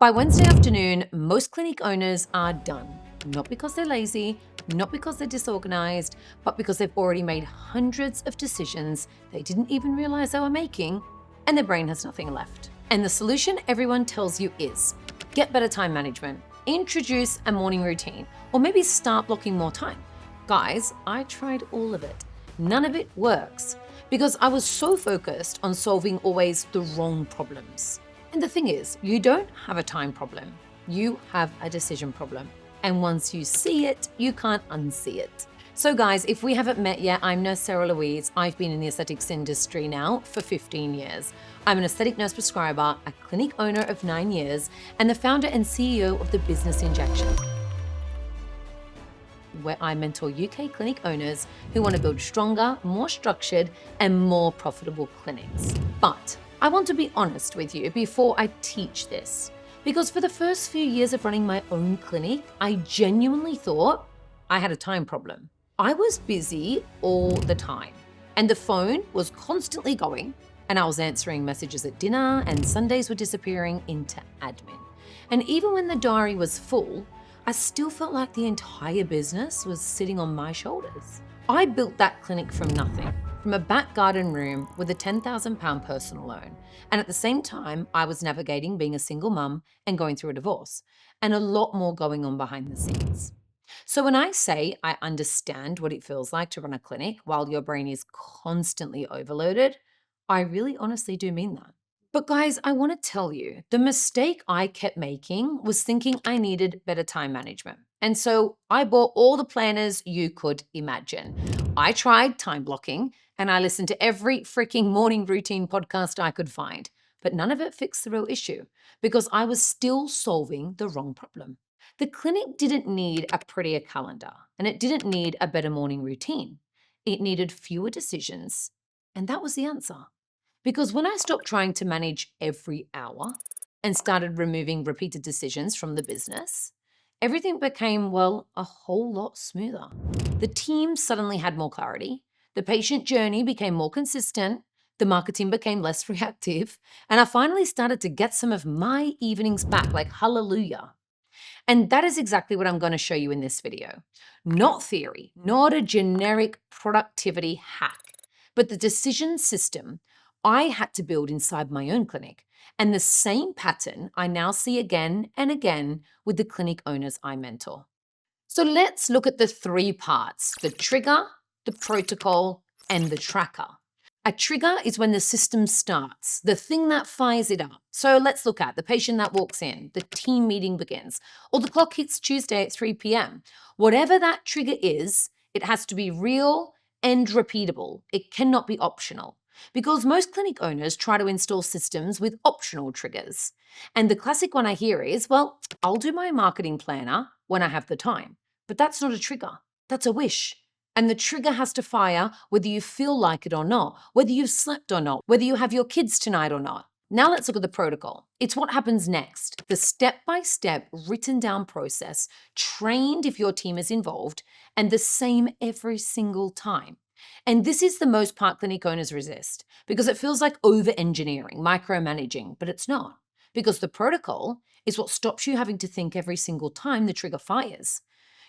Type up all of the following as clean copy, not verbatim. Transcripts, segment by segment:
By Wednesday afternoon, most clinic owners are done. Not because they're lazy, not because they're disorganized, but because they've already made hundreds of decisions they didn't even realize they were making, and their brain has nothing left. And the solution everyone tells you is get better time management, introduce a morning routine, or maybe start blocking more time. Guys, I tried all of it. None of it works because I was so focused on solving always the wrong problems. And the thing is, you don't have a time problem, you have a decision problem. And once you see it, you can't unsee it. So guys, if we haven't met yet, I'm Nurse Sarah Louise. I've been in the aesthetics industry now for 15 years. I'm an aesthetic nurse prescriber, a clinic owner of 9 years, and the founder and CEO of the Business Injection, where I mentor UK clinic owners who want to build stronger, more structured, and more profitable clinics. But I want to be honest with you before I teach this, because for the first few years of running my own clinic, I genuinely thought I had a time problem. I was busy all the time, and the phone was constantly going, and I was answering messages at dinner, and Sundays were disappearing into admin. And even when the diary was full, I still felt like the entire business was sitting on my shoulders. I built that clinic from nothing, from a back garden room with a £10,000 personal loan. And at the same time, I was navigating being a single mum and going through a divorce, and a lot more going on behind the scenes. So when I say I understand what it feels like to run a clinic while your brain is constantly overloaded, I really honestly do mean that. But guys, I want to tell you, the mistake I kept making was thinking I needed better time management. And so I bought all the planners you could imagine. I tried time blocking and I listened to every freaking morning routine podcast I could find, but none of it fixed the real issue because I was still solving the wrong problem. The clinic didn't need a prettier calendar and it didn't need a better morning routine. It needed fewer decisions, and that was the answer. Because when I stopped trying to manage every hour and started removing repeated decisions from the business, everything became, well, a whole lot smoother. The team suddenly had more clarity, the patient journey became more consistent, the marketing became less reactive, and I finally started to get some of my evenings back, like hallelujah. And that is exactly what I'm going to show you in this video. Not theory, not a generic productivity hack, but the decision system I had to build inside my own clinic. And the same pattern I now see again and again with the clinic owners I mentor. So let's look at the three parts: the trigger, the protocol, and the tracker. A trigger is when the system starts, the thing that fires it up. So let's look at the patient that walks in, the team meeting begins, or the clock hits Tuesday at 3 p.m. Whatever that trigger is, it has to be real and repeatable. It cannot be optional. Because most clinic owners try to install systems with optional triggers. And the classic one I hear is, well, I'll do my marketing planner when I have the time. But that's not a trigger, that's a wish. And the trigger has to fire whether you feel like it or not, whether you've slept or not, whether you have your kids tonight or not. Now let's look at the protocol. It's what happens next, the step-by-step written down process, trained if your team is involved, and the same every single time. And this is the most part clinic owners resist because it feels like over-engineering, micromanaging, but it's not. Because the protocol is what stops you having to think every single time the trigger fires.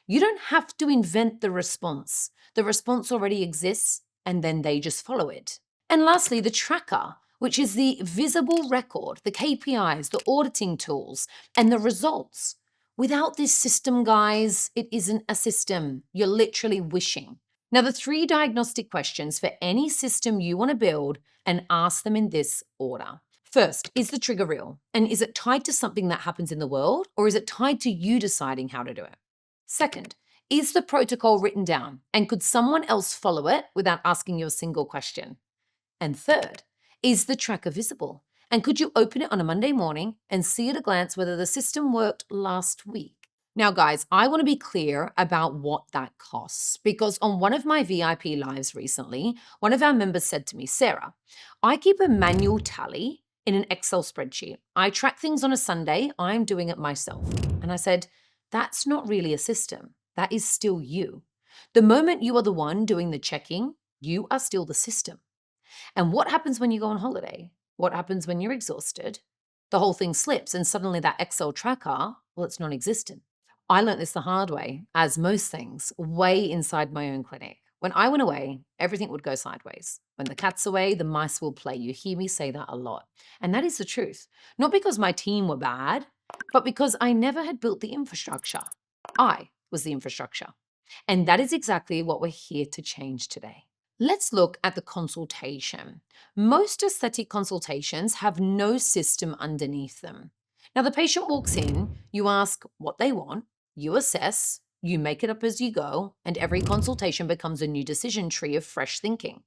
You don't have to invent the response. The response already exists, and then they just follow it. And lastly, the tracker, which is the visible record, the KPIs, the auditing tools, and the results. Without this system, guys, it isn't a system. You're literally wishing. Now, the three diagnostic questions for any system you want to build, and ask them in this order. First, is the trigger real? And is it tied to something that happens in the world, or is it tied to you deciding how to do it? Second, is the protocol written down and could someone else follow it without asking you a single question? And third, is the tracker visible? And could you open it on a Monday morning and see at a glance whether the system worked last week? Now, guys, I want to be clear about what that costs because on one of my VIP lives recently, one of our members said to me, Sarah, I keep a manual tally in an Excel spreadsheet. I track things on a Sunday. I'm doing it myself. And I said, that's not really a system. That is still you. The moment you are the one doing the checking, you are still the system. And what happens when you go on holiday? What happens when you're exhausted? The whole thing slips, and suddenly that Excel tracker, well, it's non existent. I learned this the hard way, as most things, way inside my own clinic. When I went away, everything would go sideways. When the cat's away, the mice will play. You hear me say that a lot. And that is the truth. Not because my team were bad, but because I never had built the infrastructure. I was the infrastructure. And that is exactly what we're here to change today. Let's look at the consultation. Most aesthetic consultations have no system underneath them. Now, the patient walks in, you ask what they want, you assess, you make it up as you go, and every consultation becomes a new decision tree of fresh thinking.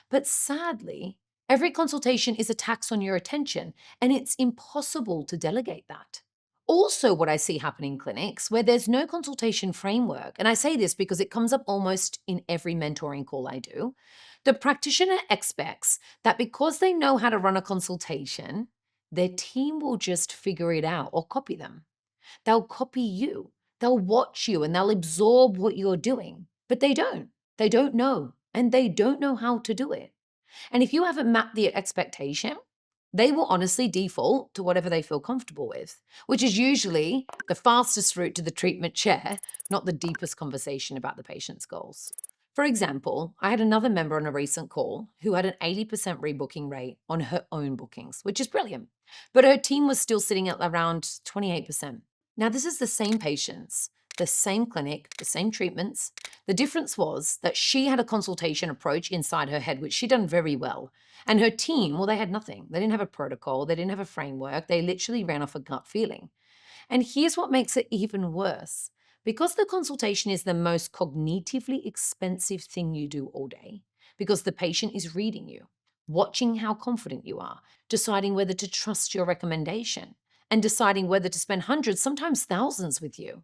But sadly, every consultation is a tax on your attention, and it's impossible to delegate that. Also, what I see happen in clinics where there's no consultation framework, and I say this because it comes up almost in every mentoring call I do, the practitioner expects that because they know how to run a consultation, their team will just figure it out or copy them. They'll copy you, they'll watch you, and they'll absorb what you're doing. But they don't. They don't know, and they don't know how to do it. And if you haven't mapped the expectation, they will honestly default to whatever they feel comfortable with, which is usually the fastest route to the treatment chair, not the deepest conversation about the patient's goals. For example, I had another member on a recent call who had an 80% rebooking rate on her own bookings, which is brilliant, but her team was still sitting at around 28%. Now, this is the same patients, the same clinic, the same treatments. The difference was that she had a consultation approach inside her head, which she done very well. And her team, well, they had nothing. They didn't have a protocol. They didn't have a framework. They literally ran off a gut feeling. And here's what makes it even worse. Because the consultation is the most cognitively expensive thing you do all day, because the patient is reading you, watching how confident you are, deciding whether to trust your recommendation, and deciding whether to spend hundreds, sometimes thousands with you.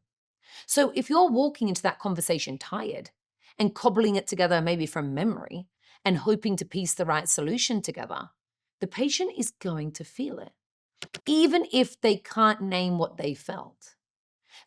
So if you're walking into that conversation tired and cobbling it together maybe from memory and hoping to piece the right solution together, the patient is going to feel it, even if they can't name what they felt.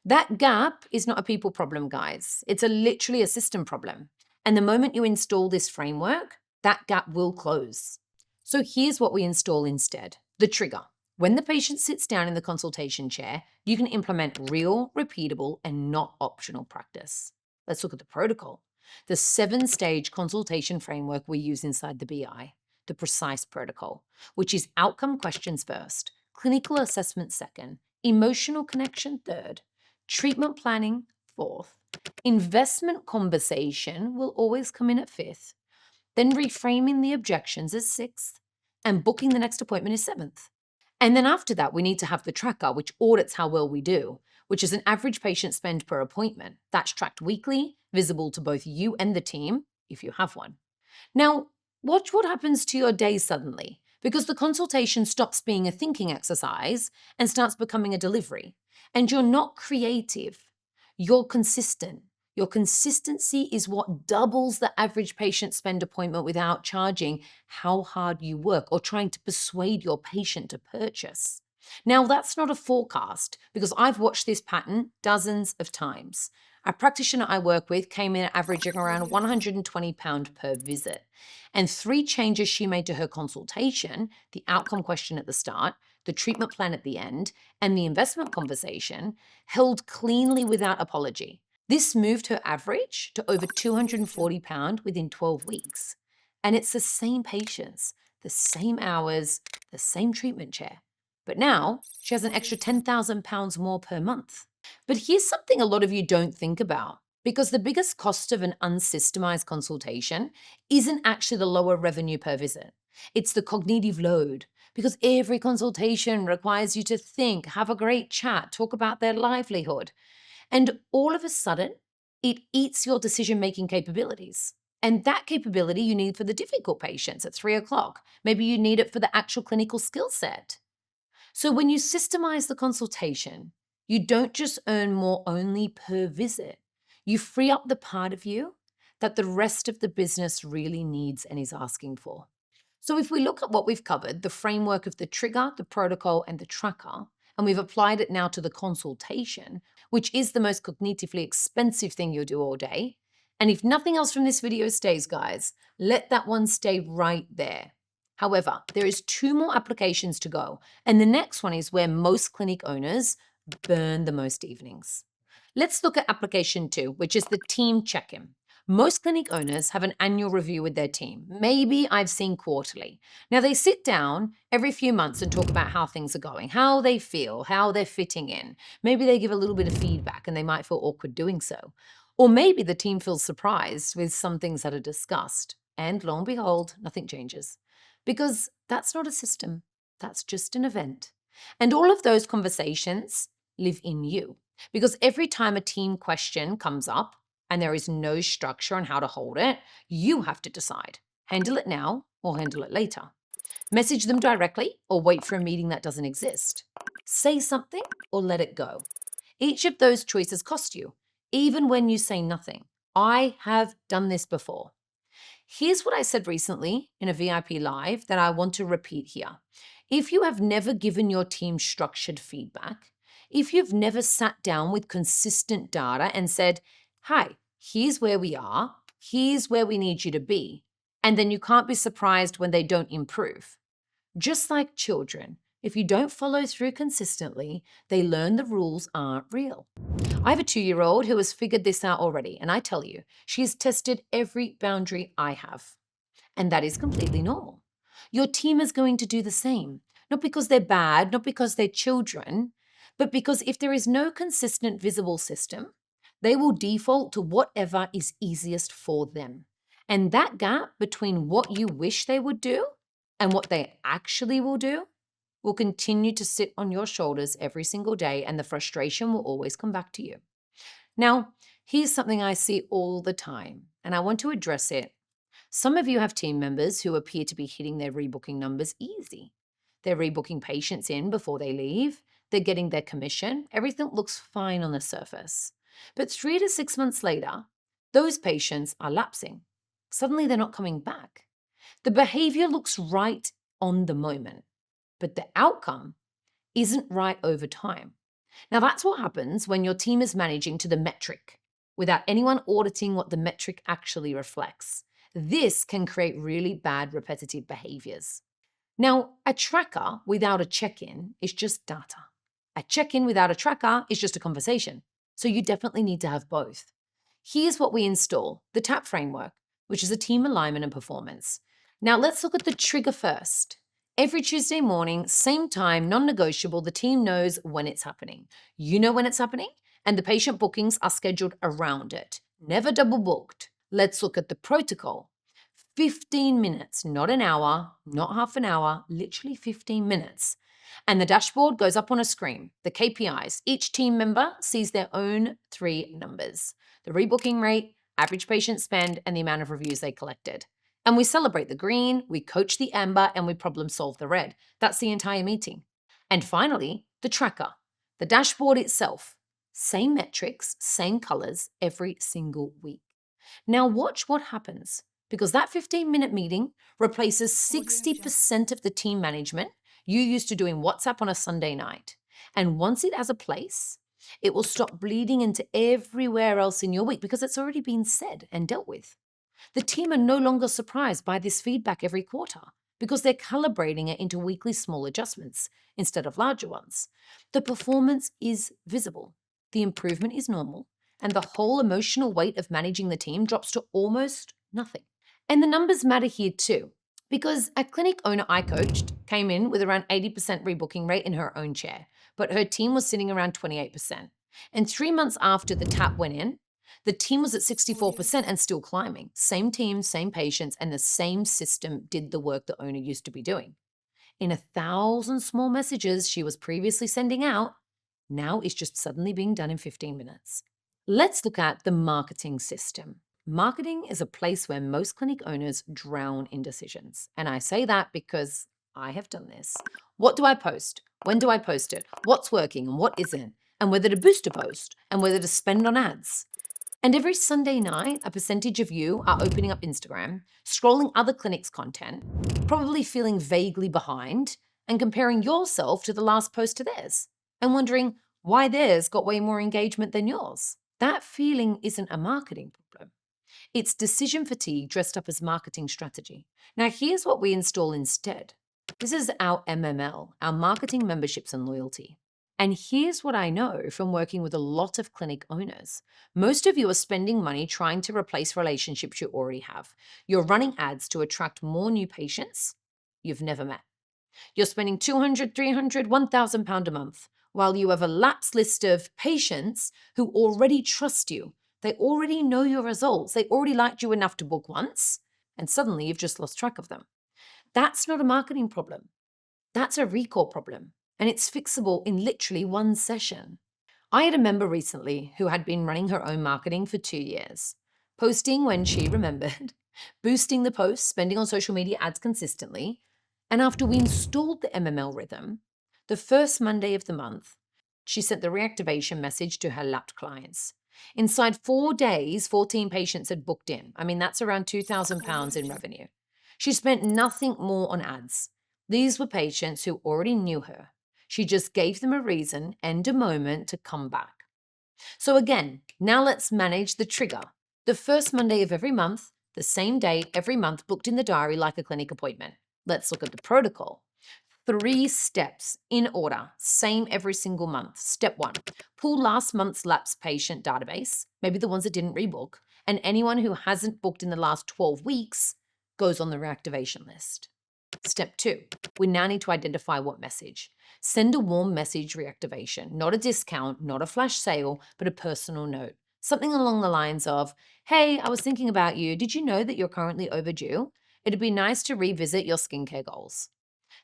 That gap is not a people problem, guys. It's literally a system problem. And the moment you install this framework, that gap will close. So here's what we install instead: the trigger. When the patient sits down in the consultation chair, you can implement real, repeatable, and not optional practice. Let's look at the protocol. The 7-stage consultation framework we use inside the BI, the PRECISE protocol, which is outcome questions first, clinical assessment second, emotional connection third, treatment planning fourth, investment conversation will always come in at fifth, then reframing the objections is sixth, and booking the next appointment is seventh. And then after that, we need to have the tracker, which audits how well we do, which is an average patient spend per appointment. That's tracked weekly, visible to both you and the team, if you have one. Now, watch what happens to your day suddenly, because the consultation stops being a thinking exercise and starts becoming a delivery. And you're not creative, you're consistent. Your consistency is what doubles the average patient spend appointment without charging how hard you work or trying to persuade your patient to purchase. Now, that's not a forecast because I've watched this pattern dozens of times. A practitioner I work with came in averaging around £120 per visit. And 3 changes she made to her consultation, the outcome question at the start, the treatment plan at the end, and the investment conversation, held cleanly without apology. This moved her average to over £240 within 12 weeks. And it's the same patients, the same hours, the same treatment chair. But now she has an extra £10,000 more per month. But here's something a lot of you don't think about, because the biggest cost of an unsystemized consultation isn't actually the lower revenue per visit. It's the cognitive load, because every consultation requires you to think, have a great chat, talk about their livelihood. And all of a sudden, it eats your decision-making capabilities. And that capability you need for the difficult patients at 3 o'clock. Maybe you need it for the actual clinical skill set. So when you systemize the consultation, you don't just earn more only per visit. You free up the part of you that the rest of the business really needs and is asking for. So if we look at what we've covered, the framework of the trigger, the protocol, and the tracker, and we've applied it now to the consultation, which is the most cognitively expensive thing you'll do all day. And if nothing else from this video stays, guys, let that one stay right there. However, there is 2 more applications to go, and the next one is where most clinic owners burn the most evenings. Let's look at application 2, which is the team check-in. Most clinic owners have an annual review with their team. Maybe I've seen quarterly. Now, they sit down every few months and talk about how things are going, how they feel, how they're fitting in. Maybe they give a little bit of feedback and they might feel awkward doing so. Or maybe the team feels surprised with some things that are discussed. And lo and behold, nothing changes. Because that's not a system, that's just an event. And all of those conversations live in you. Because every time a team question comes up and there is no structure on how to hold it, you have to decide. Handle it now or handle it later. Message them directly or wait for a meeting that doesn't exist. Say something or let it go. Each of those choices cost you, even when you say nothing. I have done this before. Here's what I said recently in a VIP Live that I want to repeat here. If you have never given your team structured feedback, if you've never sat down with consistent data and said, hi, here's where we are, here's where we need you to be, and then you can't be surprised when they don't improve. Just like children, if you don't follow through consistently, they learn the rules aren't real. I have a 2-year-old who has figured this out already, and I tell you, she has tested every boundary I have. And that is completely normal. Your team is going to do the same, not because they're bad, not because they're children, but because if there is no consistent visible system, they will default to whatever is easiest for them. And that gap between what you wish they would do and what they actually will do will continue to sit on your shoulders every single day, and the frustration will always come back to you. Now, here's something I see all the time, and I want to address it. Some of you have team members who appear to be hitting their rebooking numbers easy. They're rebooking patients in before they leave. They're getting their commission. Everything looks fine on the surface. But 3 to 6 months later, those patients are lapsing. Suddenly, they're not coming back. The behavior looks right on the moment, but the outcome isn't right over time. Now, that's what happens when your team is managing to the metric without anyone auditing what the metric actually reflects. This can create really bad repetitive behaviors. Now, a tracker without a check-in is just data. A check-in without a tracker is just a conversation. So you definitely need to have both. Here's what we install, the TAP framework, which is a team alignment and performance. Now let's look at the trigger first. Every Tuesday morning, same time, non-negotiable, the team knows when it's happening. You know when it's happening, and the patient bookings are scheduled around it. Never double booked. Let's look at the protocol. 15 minutes, not an hour, not half an hour, literally 15 minutes. And the dashboard goes up on a screen, the KPIs. Each team member sees their own 3 numbers: the rebooking rate, average patient spend, and the amount of reviews they collected. And we celebrate the green, we coach the amber, and we problem solve the red. That's the entire meeting. And finally, the tracker, the dashboard itself. Same metrics, same colors every single week. Now watch what happens, because that 15-minute meeting replaces 60% of the team management you used to doing WhatsApp on a Sunday night. And once it has a place, it will stop bleeding into everywhere else in your week because it's already been said and dealt with. The team are no longer surprised by this feedback every quarter because they're calibrating it into weekly small adjustments instead of larger ones. The performance is visible, the improvement is normal, and the whole emotional weight of managing the team drops to almost nothing. And the numbers matter here too, because a clinic owner I coached came in with around 80% rebooking rate in her own chair, but her team was sitting around 28%. And 3 months after the tap went in, the team was at 64% and still climbing. Same team, same patients, and the same system did the work the owner used to be doing. In 1,000 small messages she was previously sending out, now it's just suddenly being done in 15 minutes. Let's look at the marketing system. Marketing is a place where most clinic owners drown in decisions. And I say that because I have done this. What do I post? When do I post it? What's working and what isn't? And whether to boost a post and whether to spend on ads. And every Sunday night, a percentage of you are opening up Instagram, scrolling other clinics' content, probably feeling vaguely behind, and comparing yourself to the last post to theirs, and wondering why theirs got way more engagement than yours. That feeling isn't a marketing problem. It's decision fatigue dressed up as marketing strategy. Now, here's what we install instead. This is our MML, our marketing memberships and loyalty. And here's what I know from working with a lot of clinic owners. Most of you are spending money trying to replace relationships you already have. You're running ads to attract more new patients you've never met. You're spending 200, 300, 1,000 pound a month while you have a lapsed list of patients who already trust you. They already know your results. They already liked you enough to book once, and suddenly you've just lost track of them. That's not a marketing problem. That's a recall problem, and it's fixable in literally one session. I had a member recently who had been running her own marketing for 2 years, posting when she remembered, boosting the posts, spending on social media ads consistently. And after we installed the MML rhythm, the first Monday of the month, she sent the reactivation message to her lapped clients. Inside 4 days, 14 patients had booked in. I mean, that's around £2,000 in revenue. She spent nothing more on ads. These were patients who already knew her. She just gave them a reason and a moment to come back. So again, now let's manage the trigger. The first Monday of every month, the same day every month, booked in the diary like a clinic appointment. Let's look at the protocol. 3 steps in order, same every single month. Step 1, pull last month's lapsed patient database, maybe the ones that didn't rebook, and anyone who hasn't booked in the last 12 weeks goes on the reactivation list. Step 2, we now need to identify what message. Send a warm message reactivation, not a discount, not a flash sale, but a personal note. Something along the lines of, hey, I was thinking about you. Did you know that you're currently overdue? It'd be nice to revisit your skincare goals.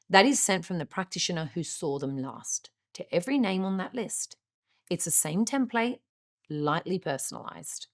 That is sent from the practitioner who saw them last to every name on that list. It's the same template, lightly personalized.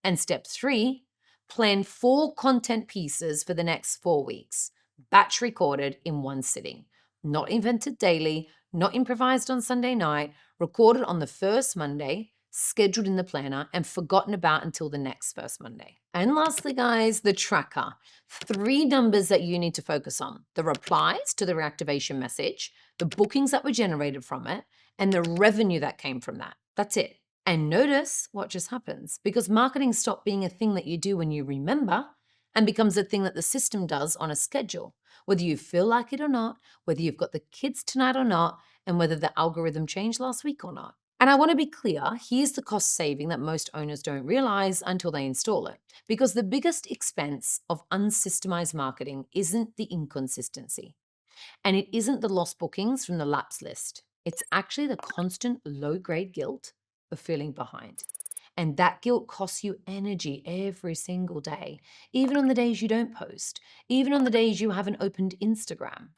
And step 3, plan 4 content pieces for the next 4 weeks, batch recorded in one sitting, not invented daily, not improvised on Sunday night, recorded on the first Monday, scheduled in the planner, and forgotten about until the next first Monday. And lastly, guys, the tracker. 3 numbers that you need to focus on: the replies to the reactivation message, the bookings that were generated from it, and the revenue that came from that. That's it. And notice what just happens, because marketing stopped being a thing that you do when you remember and becomes a thing that the system does on a schedule, whether you feel like it or not, whether you've got the kids tonight or not, and whether the algorithm changed last week or not. And I want to be clear, here's the cost saving that most owners don't realize until they install it. Because the biggest expense of unsystemized marketing isn't the inconsistency. And it isn't the lost bookings from the lapse list. It's actually the constant low-grade guilt of feeling behind. And that guilt costs you energy every single day, even on the days you don't post, even on the days you haven't opened Instagram.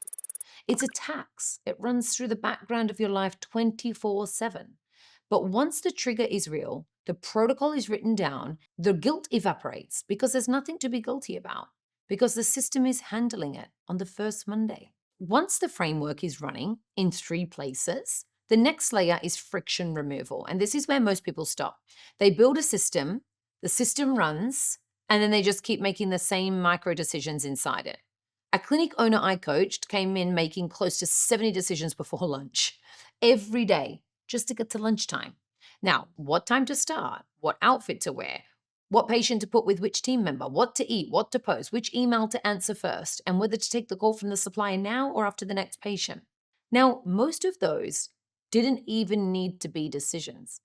It's a tax. It runs through the background of your life 24/7. But once the trigger is real, the protocol is written down, the guilt evaporates because there's nothing to be guilty about, because the system is handling it on the first Monday. Once the framework is running in 3 places, the next layer is friction removal. And this is where most people stop. They build a system, the system runs, and then they just keep making the same micro decisions inside it. A clinic owner I coached came in making close to 70 decisions before lunch every day just to get to lunchtime. Now, what time to start, what outfit to wear, what patient to put with which team member, what to eat, what to post, which email to answer first, and whether to take the call from the supplier now or after the next patient. Now, most of those didn't even need to be decisions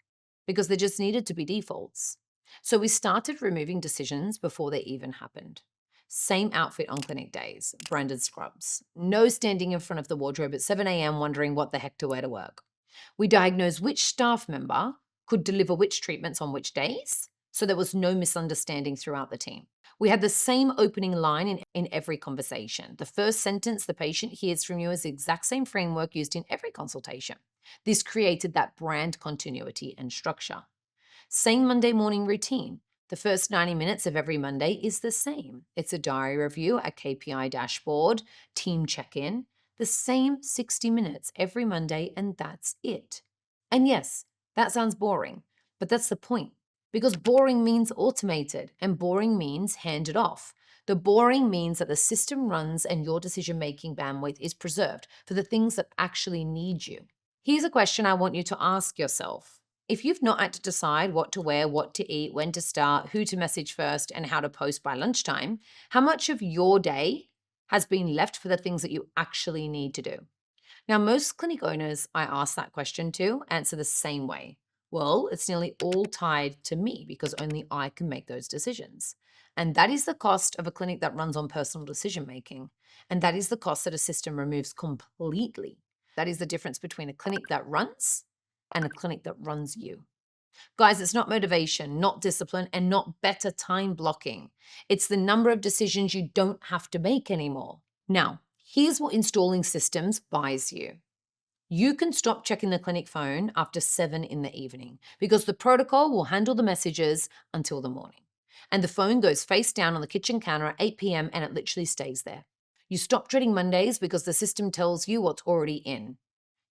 because they just needed to be defaults. So we started removing decisions before they even happened. Same outfit on clinic days, branded scrubs. No standing in front of the wardrobe at 7 a.m. wondering what the heck to wear to work. We diagnosed which staff member could deliver which treatments on which days, so there was no misunderstanding throughout the team. We had the same opening line in every conversation. The first sentence the patient hears from you is the exact same framework used in every consultation. This created that brand continuity and structure. Same Monday morning routine. The first 90 minutes of every Monday is the same. It's a diary review, a KPI dashboard, team check-in, the same 60 minutes every Monday, and that's it. And yes, that sounds boring, but that's the point. Because boring means automated, and boring means handed off. The boring means that the system runs and your decision-making bandwidth is preserved for the things that actually need you. Here's a question I want you to ask yourself. If you've not had to decide what to wear, what to eat, when to start, who to message first, and how to post by lunchtime, how much of your day has been left for the things that you actually need to do? Now, most clinic owners I ask that question to answer the same way. Well, it's nearly all tied to me because only I can make those decisions. And that is the cost of a clinic that runs on personal decision making. And that is the cost that a system removes completely. That is the difference between a clinic that runs and a clinic that runs you. Guys, it's not motivation, not discipline, and not better time blocking. It's the number of decisions you don't have to make anymore. Now, here's what installing systems buys you. You can stop checking the clinic phone after 7 in the evening because the protocol will handle the messages until the morning. And the phone goes face down on the kitchen counter at 8 p.m. and it literally stays there. You stop dreading Mondays because the system tells you what's already in.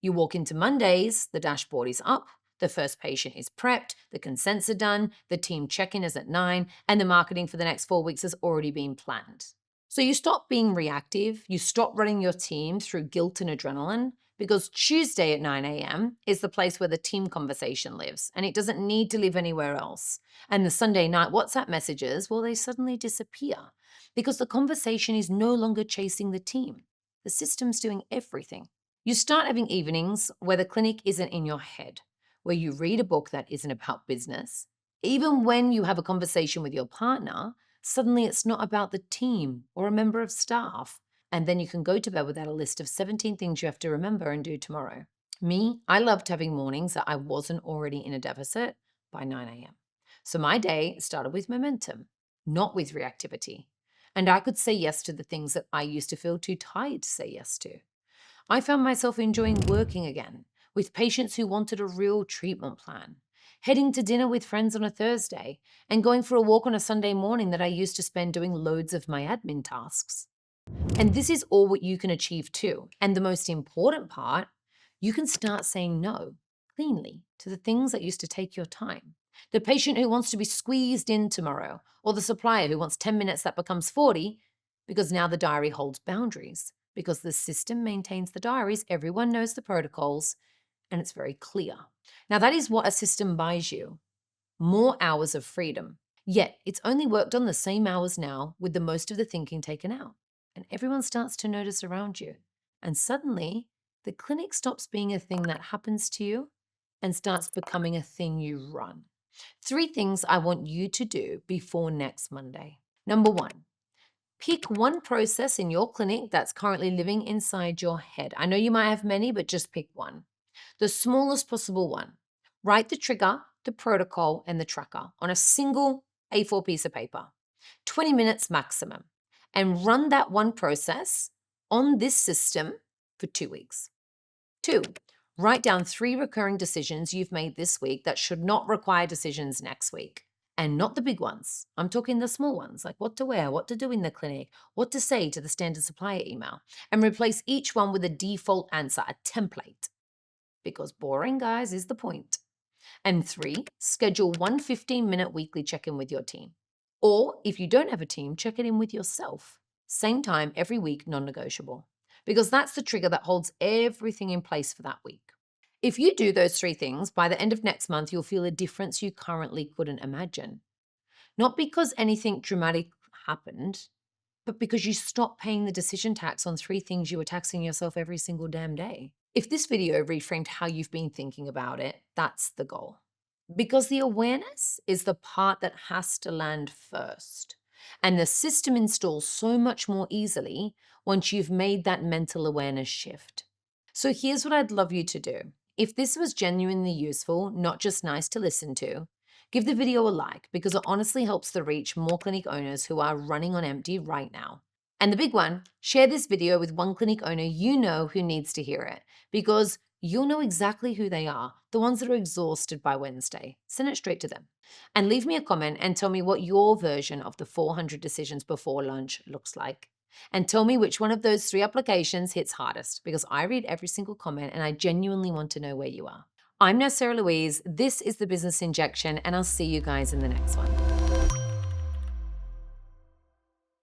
You walk into Mondays, the dashboard is up, the first patient is prepped, the consents are done, the team check-in is at 9, and the marketing for the next 4 weeks has already been planned. So you stop being reactive, you stop running your team through guilt and adrenaline, because Tuesday at 9 a.m. is the place where the team conversation lives, and it doesn't need to live anywhere else. And the Sunday night WhatsApp messages, well, they suddenly disappear because the conversation is no longer chasing the team. The system's doing everything. You start having evenings where the clinic isn't in your head, where you read a book that isn't about business. Even when you have a conversation with your partner, suddenly it's not about the team or a member of staff. And then you can go to bed without a list of 17 things you have to remember and do tomorrow. Me, I loved having mornings that I wasn't already in a deficit by 9 a.m. So my day started with momentum, not with reactivity. And I could say yes to the things that I used to feel too tired to say yes to. I found myself enjoying working again with patients who wanted a real treatment plan, heading to dinner with friends on a Thursday, and going for a walk on a Sunday morning that I used to spend doing loads of my admin tasks. And this is all what you can achieve too. And the most important part, you can start saying no cleanly to the things that used to take your time. The patient who wants to be squeezed in tomorrow, or the supplier who wants 10 minutes that becomes 40, because now the diary holds boundaries. Because the system maintains the diaries, everyone knows the protocols, and it's very clear. Now, that is what a system buys you: more hours of freedom. Yet, it's only worked on the same hours now with the most of the thinking taken out. And everyone starts to notice around you. And suddenly, the clinic stops being a thing that happens to you and starts becoming a thing you run. 3 things I want you to do before next Monday. Number 1, pick one process in your clinic that's currently living inside your head. I know you might have many, but just pick one. The smallest possible one. Write the trigger, the protocol, and the tracker on a single A4 piece of paper. 20 minutes maximum. And run that one process on this system for 2 weeks. 2, write down 3 recurring decisions you've made this week that should not require decisions next week. And not the big ones. I'm talking the small ones, like what to wear, what to do in the clinic, what to say to the standard supplier email. And replace each one with a default answer, a template. Because boring, guys, is the point. And 3, schedule one 15-minute weekly check-in with your team. Or if you don't have a team, check it in with yourself. Same time every week, non-negotiable. Because that's the trigger that holds everything in place for that week. If you do those 3 things, by the end of next month, you'll feel a difference you currently couldn't imagine. Not because anything dramatic happened, but because you stopped paying the decision tax on 3 things you were taxing yourself every single damn day. If this video reframed how you've been thinking about it, that's the goal. Because the awareness is the part that has to land first. And the system installs so much more easily once you've made that mental awareness shift. So here's what I'd love you to do. If this was genuinely useful, not just nice to listen to, give the video a like because it honestly helps to reach more clinic owners who are running on empty right now. And the big one, share this video with one clinic owner you know who needs to hear it because you'll know exactly who they are, the ones that are exhausted by Wednesday. Send it straight to them. And leave me a comment and tell me what your version of the 400 decisions before lunch looks like. And tell me which one of those 3 applications hits hardest because I read every single comment and I genuinely want to know where you are. I'm now Sarah Louise. This is the Business Injection and I'll see you guys in the next one.